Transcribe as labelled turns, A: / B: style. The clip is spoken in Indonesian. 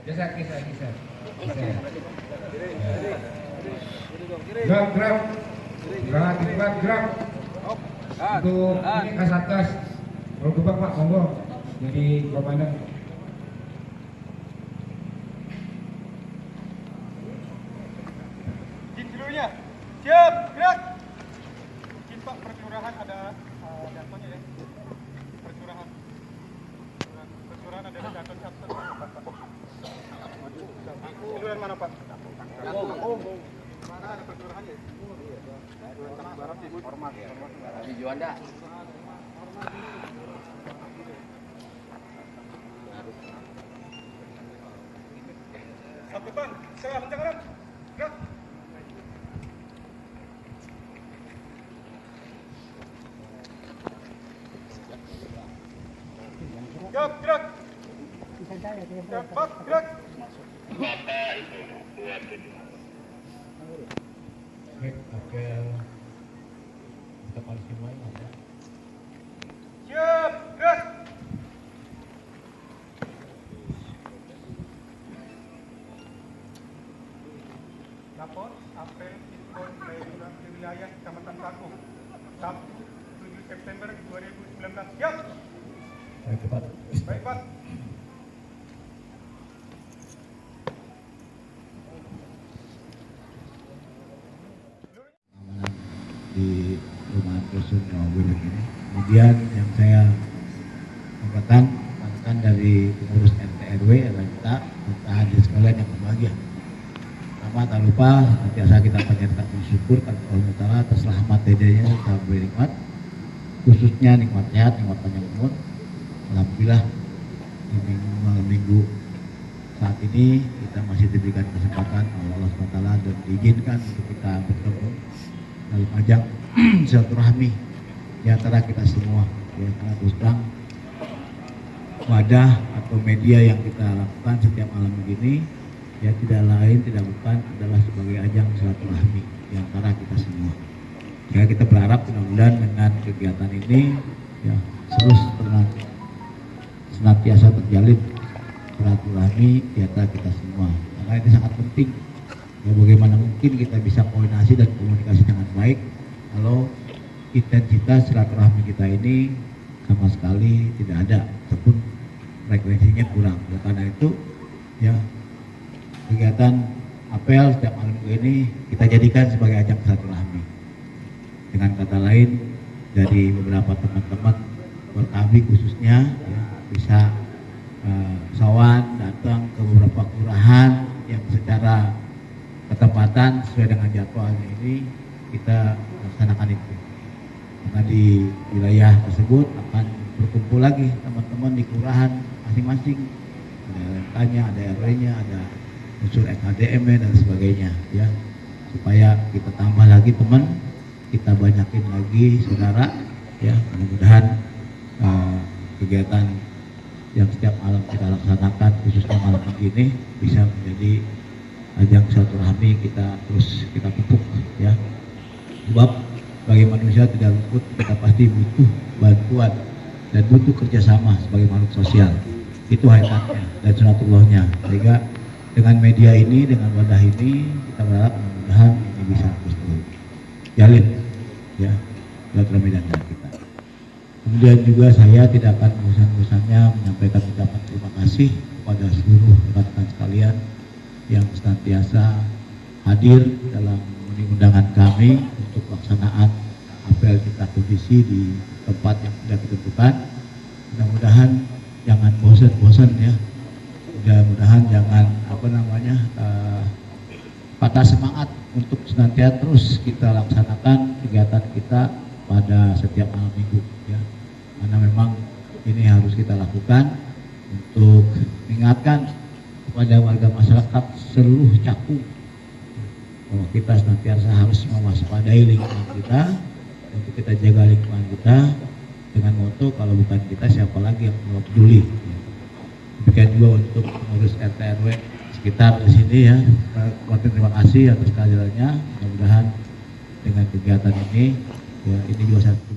A: Gerak. Gerak. Untuk ini Kasatgas. Kalau gebak Pak, monggo. Jadi komandan.
B: Dulunya. Siap, gerak. Mungkin Pak percurahan ada jatuhnya ya. Percurahan ada jatuh chapter. Duluan mana Pak? Mana ada percurahan ya? Barat di Ormas.
C: Di Juanda.
B: Satu Bang, saya kencang. Gerak. Gerak. Cepat, gerak.
A: Oke. Kita paling semuanya ada.
B: Siap, gerak. Lapor apel info di wilayah Kecamatan Paku. Sabtu 7 September 2019. Siap.
A: Baik, Pak.
B: Baik, Pak.
D: Di rumah Dusun Rawabulan ini. Kemudian yang saya sampaikan dari pengurus RT RW adalah kita hadir sekalian yang berbahagia. Pertama, tak lupa biasa kita panjatkan bersyukur kepada Allah Taala atas rahmat hidayahnya kita beri nikmat, khususnya nikmat sehat, nikmat panjang umur. Alhamdulillah di minggu saat ini kita masih diberikan kesempatan oleh Allah SWT dan diizinkan untuk kita bertemu dalam ajang silaturahmi di antara kita semua. Ya, karena terus terang wadah atau media yang kita lakukan setiap malam begini ya tidak lain tidak bukan adalah sebagai ajang silaturahmi di antara kita semua. Ya, kita berharap mudah-mudahan dengan kegiatan ini ya terus senantiasa terjalin silaturahmi di antara kita semua. Karena ini sangat penting. Ya, bagaimana mungkin kita bisa koordinasi dan komunikasi dengan baik kalau intensitas silaturahmi kita ini sama sekali tidak ada ataupun frekuensinya kurang. Oleh karena itu ya kegiatan apel setiap malam ini kita jadikan sebagai ajang silaturahmi. Dengan kata lain dari beberapa teman-teman berkami khususnya ya, bisa sawan datang ke beberapa kelurahan yang secara ketepatan sesuai dengan jadwalnya ini kita laksanakan itu. Karena di wilayah tersebut akan berkumpul lagi teman-teman di kelurahan masing-masing. Ada RK-nya, ada RW-nya, ada unsur SHDM-nya dan sebagainya ya. Supaya kita tambah lagi teman, kita banyakin lagi saudara ya. Mudah-mudahan kegiatan yang setiap malam kita laksanakan khususnya malam ini bisa menjadi ajang silaturahmi kita terus kita pupuk ya. Sebab bagi manusia tidak luput kita pasti butuh bantuan dan butuh kerjasama sebagai makhluk sosial. Itu hakikatnya dan sunatullahnya. Sehingga dengan media ini, dengan wadah ini kita berharap mudah-mudahan ini bisa terus jalin ya silaturahmi dan kita. Kemudian juga saya tidak akan bosan-bosannya menyampaikan ucapan terima kasih kepada seluruh rekan-rekan sekalian yang senantiasa hadir dalam undangan kami untuk pelaksanaan apel kita kondisi di tempat yang sudah ditentukan. Mudah-mudahan jangan bosan-bosan ya. Mudah-mudahan jangan patah semangat untuk senantiasa terus kita laksanakan kegiatan kita pada setiap malam minggu ya. Karena memang ini harus kita lakukan untuk mengingatkan kepada warga masyarakat seluruh Cakung bahwa kita senantiasa harus mewaspadai lingkungan kita, untuk kita jaga lingkungan kita dengan moto kalau bukan kita siapa lagi yang mau peduli. Demikian juga untuk pengurus RT RW sekitar di sini ya. Terima kasih atas kehadirannya. Mudah-mudahan dengan kegiatan ini ya ini juga satu